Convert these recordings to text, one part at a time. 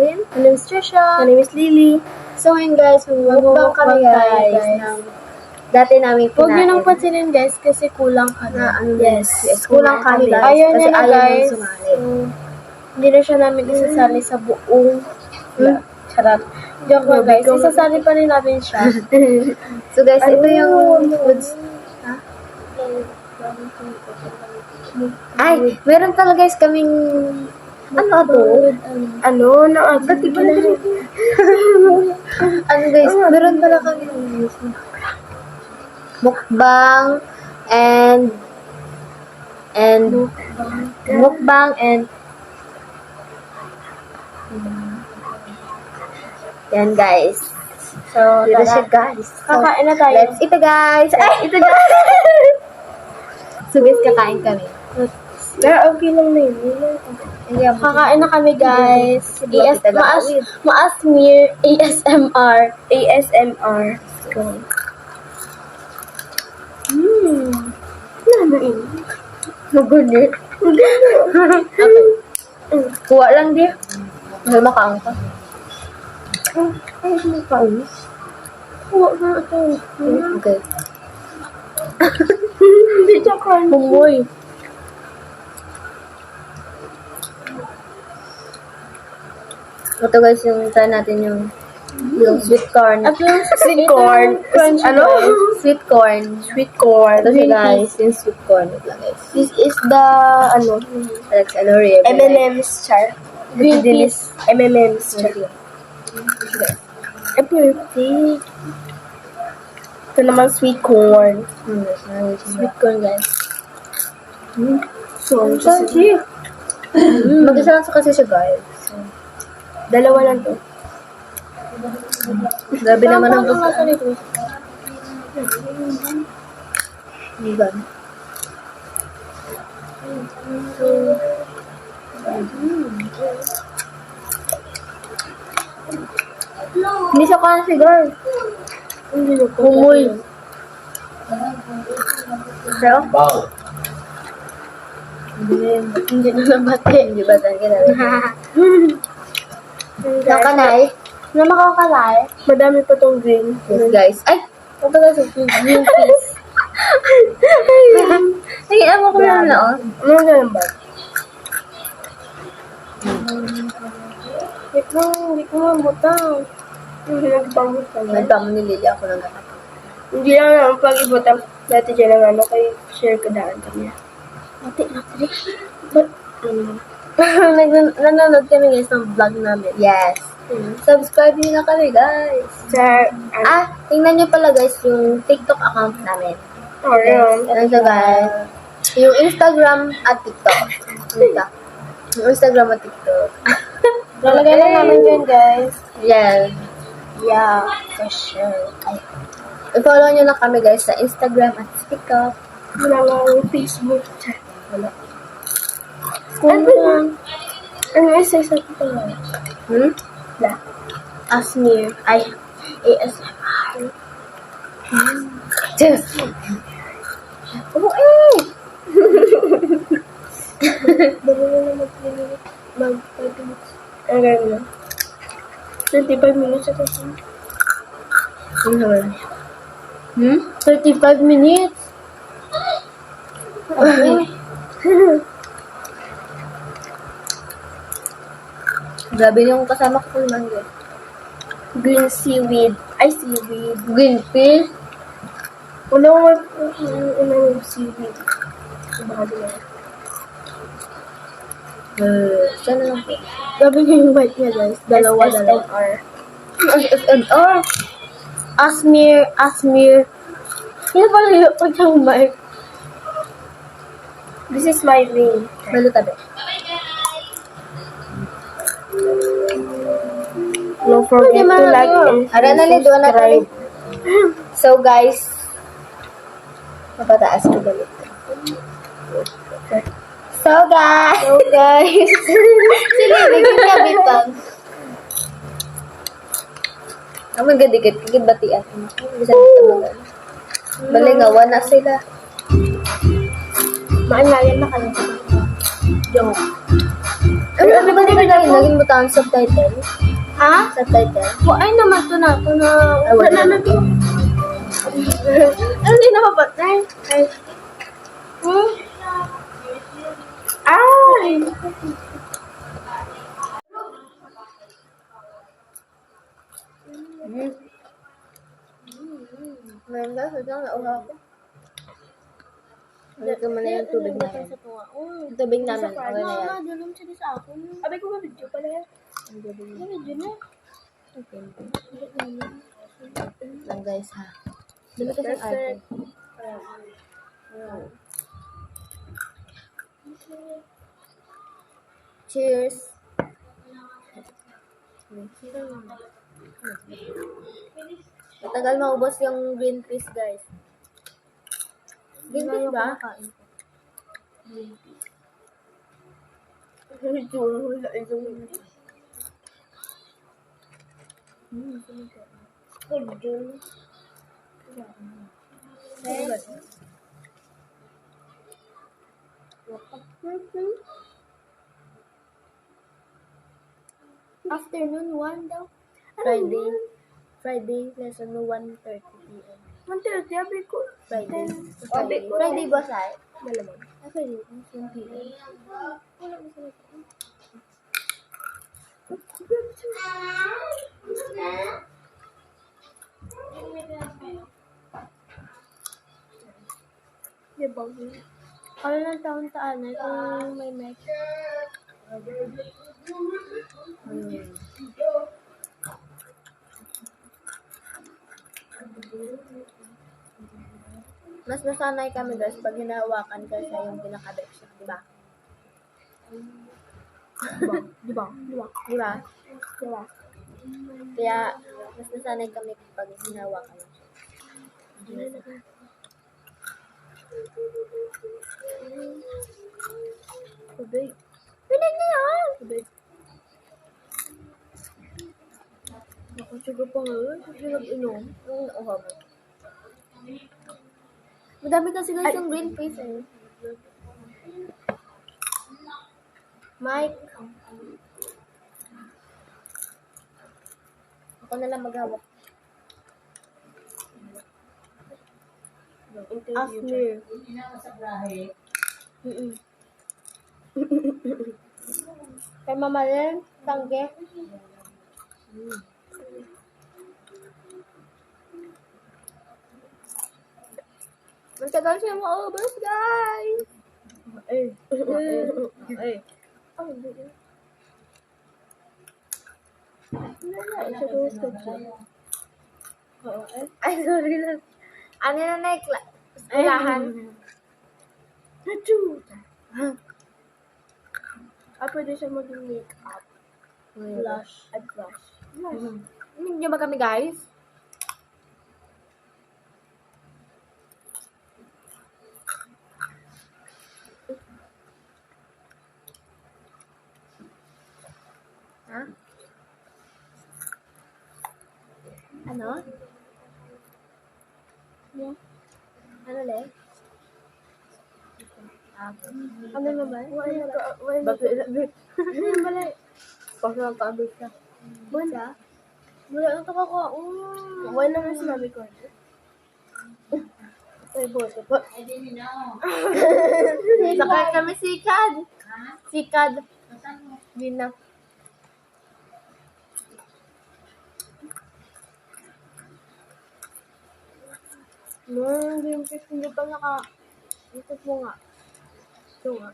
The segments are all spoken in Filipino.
Lynn. My name is Trisha. My name is Lily. So ngayon guys, Mukbang kami guys. ng Dati namin huwag nyo nang pansinin guys kasi kulang kami. Yes, kulang kami guys. Ayaw Kasi niya na ayaw guys. nang sumali. Hindi na siya namin isasali sa buong charot. Joke lang guys. Isasali pa rin natin siya. So guys, ito yung foods. Ay, meron pala guys kaming ano to? Ano? Ba't di ba Ano guys, meron pala kami mukbang and yan guys. So, Dito siya guys. kakain na tayo. Let's eat guys. Ay, ito guys. So guys, kakain kami. Okay lang na yun. Kakain na kami guys. Maasmir ASMR. Go. Ano yun? Magunit. Kuha lang di. May makaang ka. Ay, makain. Huwag na ito. Okay. Hindi siya kain. Humoy. Ito guys, yung try natin yung sweet corn. At yung Sweet corn. Crunchy Ano? guys. Sweet corn. Sweet corn. Ito siya guys, yung sweet corn. Ito lang guys. This is the, Alex, ano rin? M&M's char. Green peas. M&M's char. Ay, perfect. Ito naman sweet corn. Sweet corn, guys. So, Crunchy. Mag-isa lang kasi siya guys. dalawa lang to. Grabe naman ang lasa nito. Iban. Hindi siya kasi girl. Hindi na po. Humoy. Pero? Hindi na nabate. Hindi ba tayo kinala? Nakanay? Na makakalay. Madami pa tong green. Yes guys. Ay! Ito guys, green peas. Ay, ewan ko lang na oh. Ano nga lang ba? Wait lang, hindi ko mabutang. Hindi nagpamutang. Nagpamo ni Lily ako lang ganap. Hindi lang naman pag ibutang dati dyan ang ano kay share ko daan kami. Ate, Ba't? Nanonood kami guys ng vlog namin. Yes. Subscribe niyo na kami guys. Sa, Tingnan niyo pala guys yung TikTok account namin. yun. Ano siya guys? Yung Instagram at TikTok. Ano yung Instagram at TikTok. Lalagay lang namin yun guys. Yes. Yeah, for sure. I-follow niyo na kami guys sa Instagram at TikTok. Wala nga yung Facebook. Wala. Ano isa-isa ko pala? Wala. Asmir. Ay, ASMR. Yes. Oo Dali na mag-5 minutes. Ang gano'n na. 25 minutes ito siya. 35 minutes? Okay. Grabe yung kasama ko naman yun. Green seaweed. Ay, seaweed. Green fish. Unang seaweed. Baka din yan. Siya na lang po. Grabe niya yung white niya, guys. Dalawa. SSNR. Asmir. Yan pala yung pagkang mic. This is my ring. Malutabi. Don't forget to like and subscribe. So guys, mapataas ko galit. So guys. Sila, nagkikabitan. Ang magadikit, kikibatian. Bisa dito mo lang. Balingawan na sila. Maalayan na kayo. Joke. Ano ba din naging butang subtitle? Ha? Subtitle? Ay naman to na. Ay, wala. Wala na to. Hindi na mapatay. Ay. Ay! Ngayon guys, ito ang nauha ako. Ito mo na yung tubig namin. Yung tubig namin, okay na yan. Dalam siya sa akin. Abay ko ba video pala yan? Yung tubig Ano namin. video na? Okay. Lang guys ha. Dami kasi ang arte. Cheers! Matagal maubos yung green peas guys. Green peas ba? Video wala itong video. Afternoon 1 daw. Friday lesson 1:30 p.m. 1:30, abay ko. Friday. Sabi ko. Friday ba sa? Malamang. Friday, 1 p.m. Diba? Ano lang taon taan kung may mic? Mas nasanay kami guys pag hinahawakan kaysa yung pinakabit siya, di ba? Diba? Di ba? Kaya mas nasanay kami pag hinahawakan siya. Tubig. Pinig na yan! Tubig. Ako siguro pa ngayon. Kasi nag-inom. Yung nauha mo. Madami kasi guys yung green face eh. Mike. Ako na lang maghawak. Ask me. Kay Mama Len, tangge. Matagal siya maubos, guys. Eh. Oh, hindi. Isa ko sa dyan. Oo, eh. Ay, sorry lang. Ano na eskwelahan? Achoo! Pwede siya maging make-up. Blush. At blush. Hindi ba kami, guys? Ha? Ano? Yeah. Ano, Le? Ano naman? Wala Bakit ilabi? Ano yung balay? Kasi nagpaabot siya. Wala. Wala na ito ako. Wala naman sinabi ko. Ay, boto po. Saka kami sikad. Sikad. Hindi na. No, yung fish hindi pa naka... Ito po nga. Ito nga.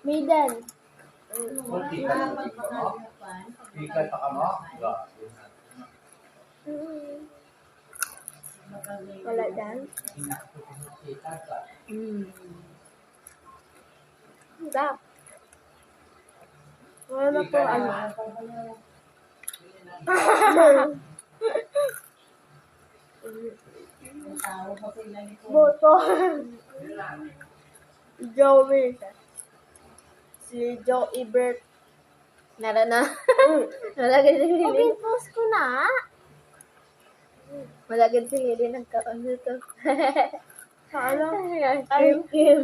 Maiden. Ikat pa ka mo? Wala dyan. Wala. Wala na po ano. Boto. Joey. Si Joe Ebert. Nara na. Malagay si Lily. Okay, post ko na. Malagay si Lily. Nagkaon dito. Sa ano? Ice Ice cream. cream.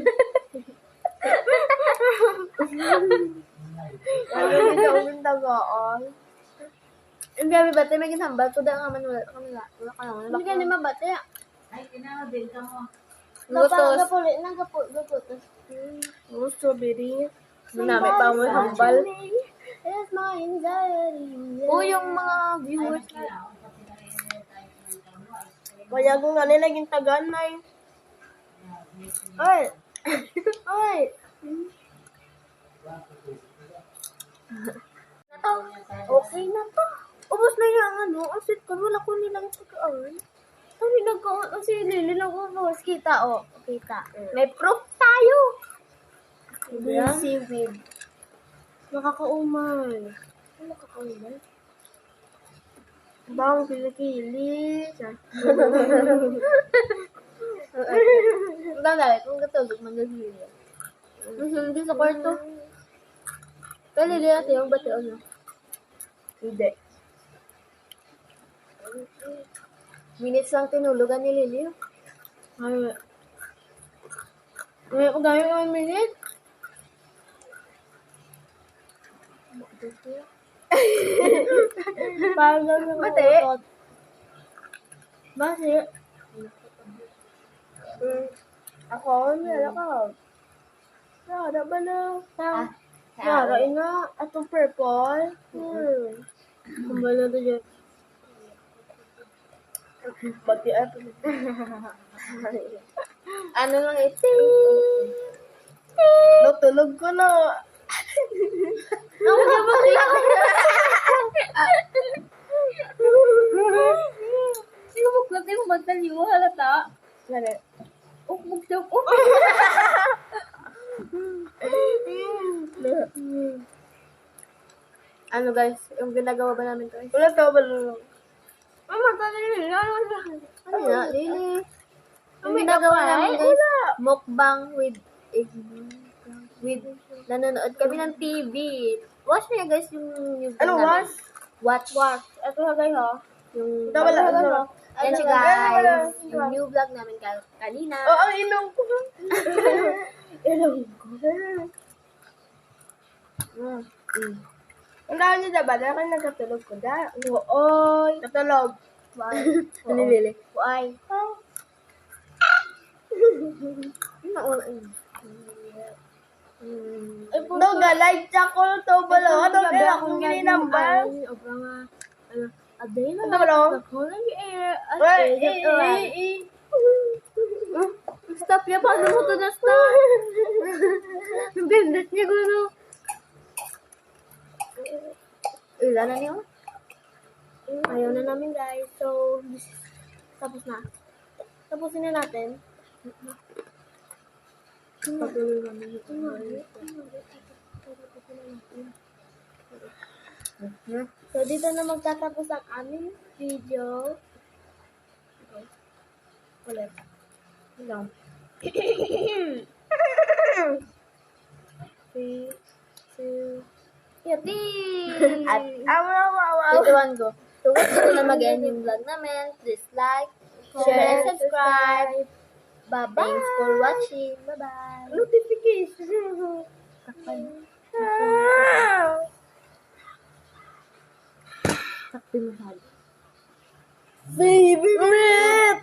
Ay, hindi ka uling tagaan. Ang gabi ba tayo may ginambal ko dahil nga man wala ka naman. Hindi ka naman bate. Ay, kinamabil ka mo. Lutos. Gapulit na, gapulit. Oh, strawberry. Manami pa mo hambal. It's my anxiety. Oh, yung mga viewers. Kaya kung ano naging tagan na eh. Ay! Ay! Okay na to. Ubus na yung ano. Ang sweet ko. Wala ko nilang pagkaan. Sabi nagkaon. Kasi nililang ko. Kita o. Kita. May proof tayo. Busy with. Nakakaumay. Nakakaumay. Bang kilikili. Bagay, kung katulog man naghilig. Hindi sa kwarto. Kaya lili natin yung bati ano. Hindi. Minutes lang tinulugan ni Lili. Ay. Ay, kung dami naman minute. Parang lang Bate. Bate. Ako, nila ka. Nara ba na? Nara, ina. Atong purple. Kumbal na to dyan. Bati ato. Ano lang ito? Natulog ko na. Ako na bakla. Sino mo klate mo magtaliw halata? Nara. Bugtog. Ano guys, yung ginagawa ba namin guys? Wala to ba lang? Mama, tali nila. Ano na, Lili? Yung ginagawa namin guys, mukbang with nanonood kami ng TV. Watch niya guys yung Ano, namin. watch? Watch. Ito ha, guys, ha? Yung Wala, wala. Yan siya Wala, wala. guys. Yung new vlog namin kanina. Oo, ang inom ko. Inom ko. Ang dahil niya ba? Dahil nagkatulog ko da. Oo. Katulog. Why? Ano Lili? Why? No, galay ko to balo. Ano kaya akong gininambal? Obra nga. Ano? Aday na. Ano balo? Ako lang i-air. Stop niya. Paano mo to na stop? Bendet niya gano. Ilan na niyo? Ayaw na namin guys. So, tapos na. Tapusin na natin. Patuloy namin ito. So, dito na magtatapos ang aming video. Okay. Ulit. Ilang? 3, 2, Yati! at Tutuan ko. So, gusto ko na mag-end yung vlog namin. Please like, share, and subscribe. Bye-bye. Thanks for watching. Bye-bye. Notification. Sakti mo hali. Baby Rip!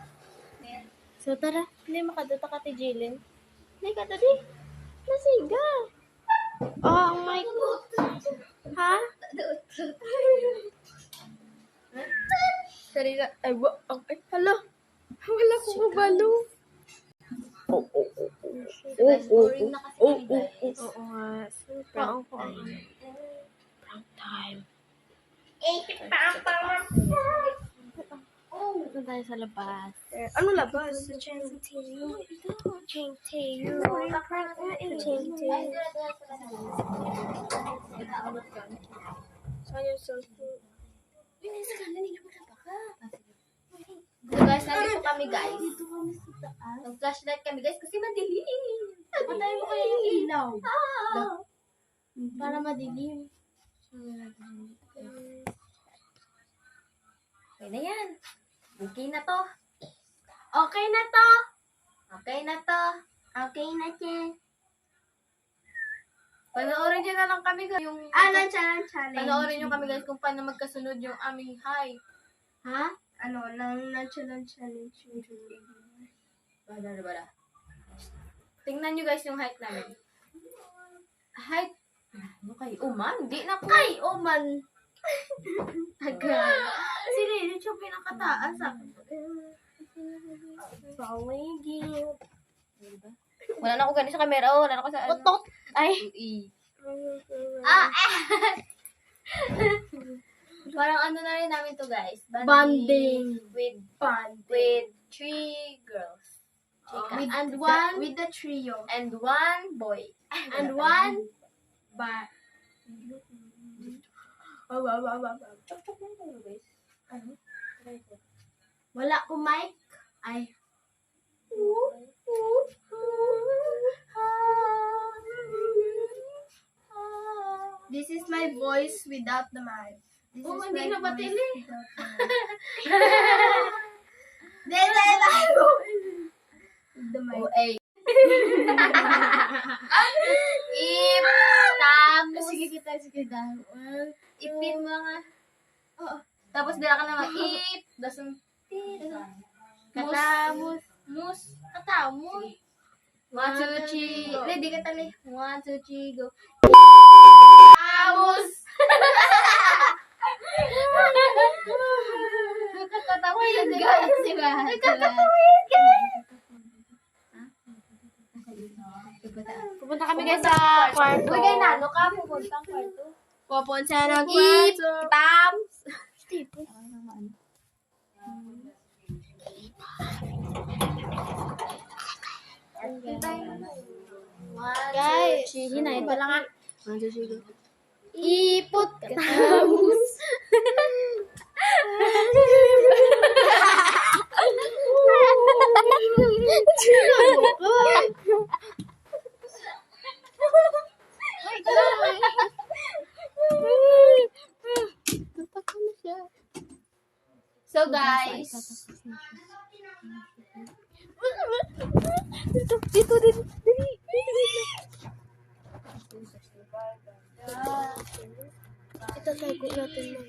So, tara. Hindi makadata ka ti Jilin. Hindi ka to di. Nasiga. Oh my God. Ha? Sarila. Ay, hala. Wala ko mabalo. Guys, boring na kasi kami, guys. Oo nga. Prank time. Prank time. Ito tayo sa labas. Ano labas? Sa Chain Tail. Chain Tail. Chain Tail. Saan yung cellphone? So guys, nandito kami guys. Nag-flashlight kami guys kasi madilim. Patayin mo kaya yung ilaw. Para madilim. Okay na yan. Okay na to. Okay na to. Okay na to. Okay na, Che. Panoorin nyo na lang kami guys. Yung, Challenge. panoorin nyo kami guys kung paano magkasunod yung aming hi. Ha? Ano, challenge. Bala. Tingnan nyo guys yung height namin. Height? Ano kayo? Uman? Di na po. Ay, man. Tagal. Si Lily siya pinakataas. Pawigil. Wala na ako ganito sa camera. Wala na ako sa ano. Utot. Ay. Parang ano na rin namin to guys. Banding. With 3 girls. With the trio. And 1 boy. And 1 Wala ko mic. Ay. This is my voice without the mic. This Oh, is hindi my na ba voice tili? without the mic. The mic. O, A. Ip. Tapos. Sige daw. Ipin mo nga. Tapos dila ka naman. Ip. Dasong. Katamus. Mus. Katamus. 1, 2, 3. Ready ka tali. 1, 2, 3, go. Katamus. Nakakatawa yun guys. Nakakatawa yun guys. Pupunta kami guys sa kwarto. Uy, kay Nano ka. Pupunta ang kwarto. Pupunta ng Ip. kwarto. Tams. Guys, hinayin pa lang ah. ipot katamus. So guys, Dito. Itatago natin mo.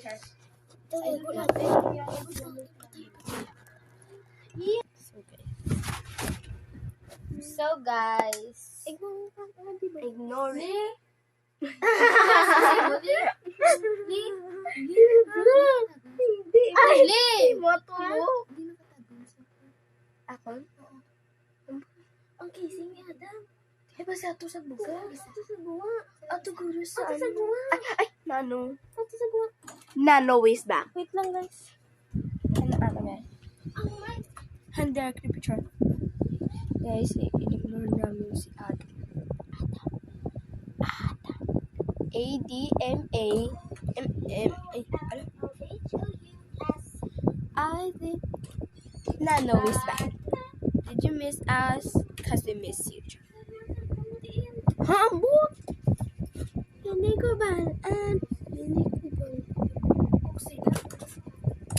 Itatago natin. so guys. Ignore. Ay, Matulo. Ako? Ang kissing ni Adam. Eh, basta ito sa buga. Ato sa guwa. Ato guro sa Ato sa guwa. Ay, nano. Ato sa guwa. Nano waist back. Wait lang guys. Ano nga? Ang mic. Handa picture. Guys, i-ignore namin si Adam. A-D-M-A M-M-A ano? I think Nano waist back. Did you miss us? Cause we miss you. Hambut! Hindi ko ba?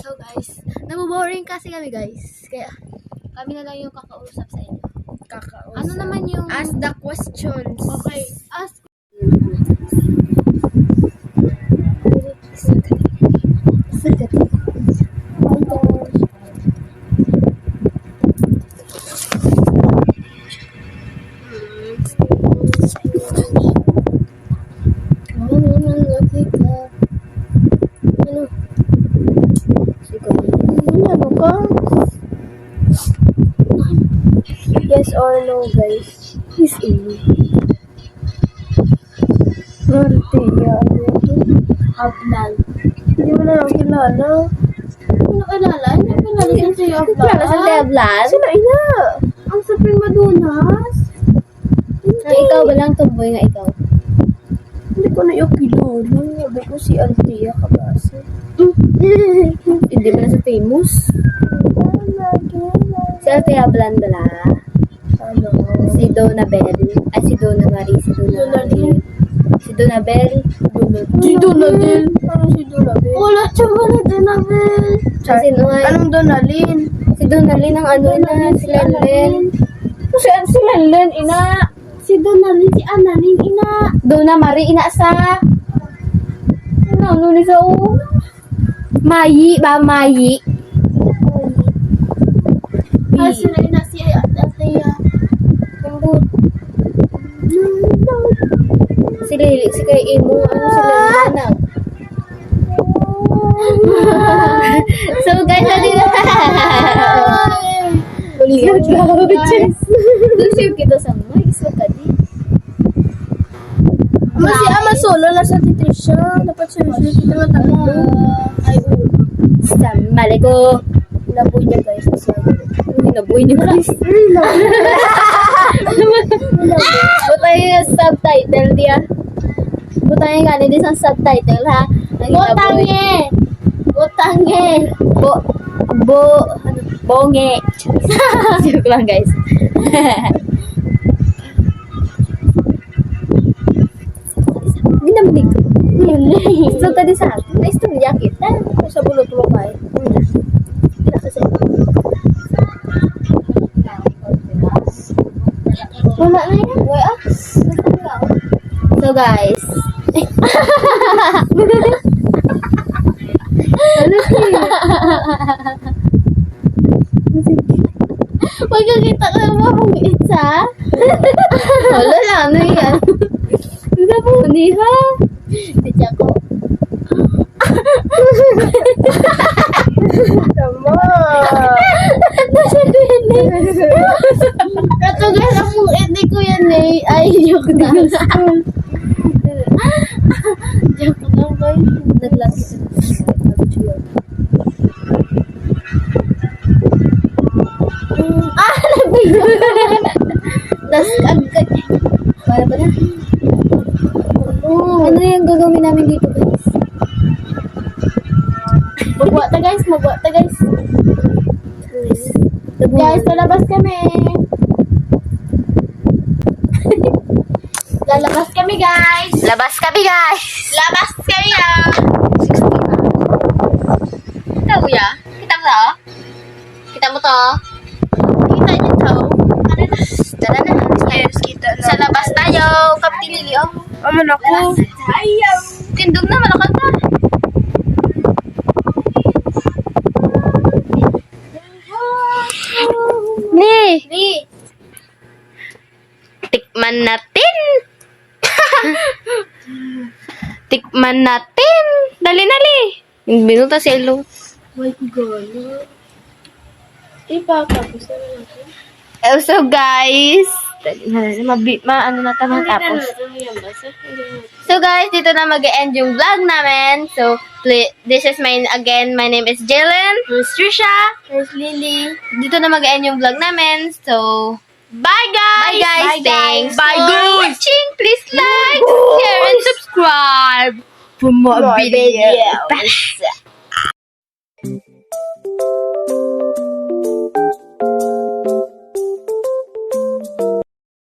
So guys, naboboring kasi kami guys. Kaya kami na lang yung kakausap sa inyo. Kakausap. Ano naman yung... Ask the questions. Okay, ask. Yes or no, guys? He's in. Martia. Ablan. Hindi mo na lang kilala. Ano kilala? Hindi ko kilala siya si Ablan. Kilala sa Devlan? Sino ina? Ang Supreme Madunas. ikaw ba lang tomboy nga ikaw? Hindi ko na yung kilala. Sabi ko si Altia Cabasa. Hindi mo na sa famous. Si Althea Blandala. Ano? Si Donna Bell. Ay, si Donna Marie. Si Donna Marie. Si Donna Bell. Si Donadel. Ano si Donadel? Wala siya wala Donabel. Kasi no nga, Anong Donalyn? si Donalyn ang ano na, si Lenlen. Si Lenlen, ina. Si Donalyn, si Annalyn, ina. Doon na, Mari, ina sa... Ano ni sa o? Mayi ba, Mayi? Ah, sila ina si Ataya. Kambut. Si Lili, si kay Imo, ano sila na? So guys, natin na. Dusip kita sa mga iswa ka di. Kasi ama solo lang sa Titrisha. Dapat siya kita lang tatlo. Ay, Samale ko. Inaboy niya guys. Inaboy niyo guys. Butay yung subtitle dia. Butay nga ni sa subtitle ha. Botange! Botange! Bonge. Joke lang guys. Ginamdig ko. So tadi sa akin, naistorya kita. Sa bulot mo ba eh? Wala na yan. So guys. Ano siya? Magkakita ka naman mong isa. Wala lang, ano yan? Wala po, hindi ha? Hindi ko. Tama. Kato guys, ang mong edi ko yan eh. Ay, joke na. Joke lang guys. Naglag. Tas agad. Para ba na? Ano yung gagawin namin dito guys? Magwa ta guys, Guys, lalabas kami. Lalabas kami guys. Labas kami guys! Labas kami ah. Kita mo ya? Kita mo to? Kita mo to? Kita niyo to. Tara na. Stairs kita na. Sa labas tayo. Kaptilili oh. Aman ako. Ayaw. Tindog na, malakad na. Ni! Tikman natin. Tikman natin. Dali. Binuta si Elo. My God. Ipakapos na natin. So guys, ano na tama tapos. So guys, dito na mag-end yung vlog namin. So, this is my name is Jalen. Miss Trisha. Miss Lily. Dito na mag-end yung vlog namin. So, bye guys! Bye, guys. Bye, guys. Bye For for watching! Please like, share, and subscribe for more More videos. videos.